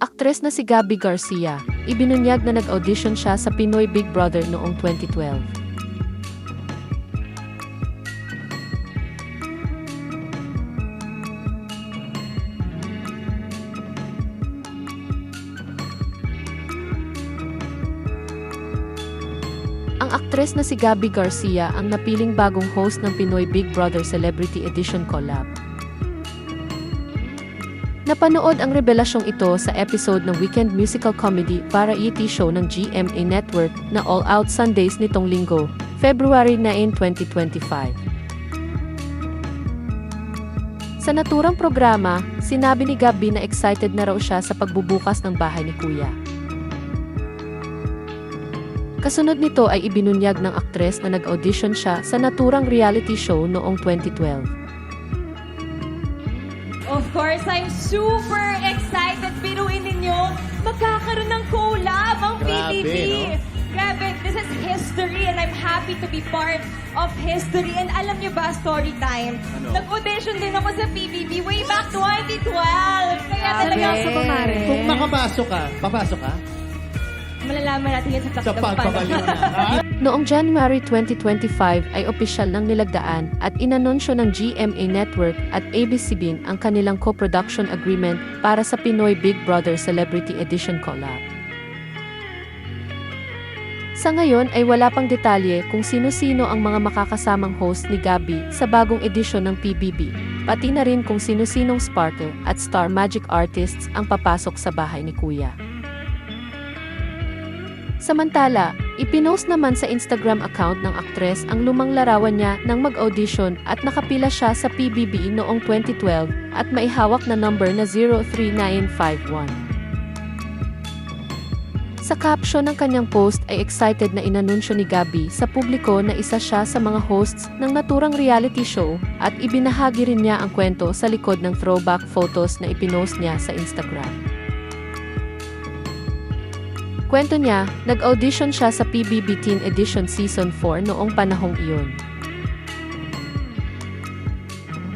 Aktres na si Gabby Garcia, ibinunyag na nag-audition siya sa Pinoy Big Brother noong 2012. Ang aktres na si Gabby Garcia ang napiling bagong host ng Pinoy Big Brother Celebrity Edition Collab. Napanood ang revelasyong ito sa episode ng weekend musical comedy variety show ng GMA Network na All Out Sundays nitong linggo, February 9, 2025. Sa naturang programa, sinabi ni Gabby na excited na raw siya sa pagbubukas ng bahay ni Kuya. Kasunod nito ay ibinunyag ng aktres na nag-audition siya sa naturang reality show noong 2012. Of course, I'm super excited. Biruin ninyo, magkakaroon ng collab ang PBB. no? Grabe, this is history and I'm happy to be part of history. And alam niyo ba, story time, nag-audition din ako sa PBB way back 2012. Kaya talaga Sa pamare. Kung makapasok ka, papasok ka? malalaman natin yan sa Sa pagpabaliw na. Noong January 2025 ay opisyal nang nilagdaan at inanunsyo ng GMA Network at ABS-CBN ang kanilang co-production agreement para sa Pinoy Big Brother Celebrity Edition Collab. Sa ngayon ay wala pang detalye kung sino-sino ang mga makakasamang host ni Gabby sa bagong edisyon ng PBB, pati na rin kung sino-sinong Sparkle at Star Magic artists ang papasok sa bahay ni Kuya. Samantala, ipinost naman sa Instagram account ng aktres ang lumang larawan niya nang mag-audition at nakapila siya sa PBB noong 2012 at may hawak na number na 03951. Sa caption ng kanyang post ay excited na inanunsyo ni Gabby sa publiko na isa siya sa mga hosts ng naturang reality show at ibinahagi rin niya ang kwento sa likod ng throwback photos na ipinost niya sa Instagram. Kwento niya, nag-audition siya sa PBB Teen Edition Season 4 noong panahong iyon.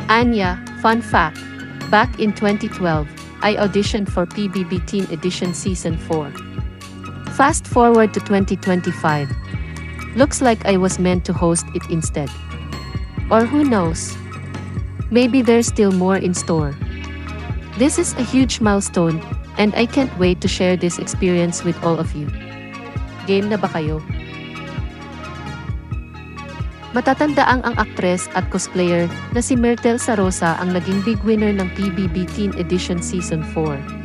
Anya, fun fact, back in 2012, I auditioned for PBB Teen Edition Season 4. Fast forward to 2025. Looks like I was meant to host it instead. Or who knows? Maybe there's still more in store. This is a huge milestone, and I can't wait to share this experience with all of you. Game na ba kayo? Matatandaang ang aktres at cosplayer na si Myrtle Sarosa ang naging big winner ng PBB Teen Edition Season 4.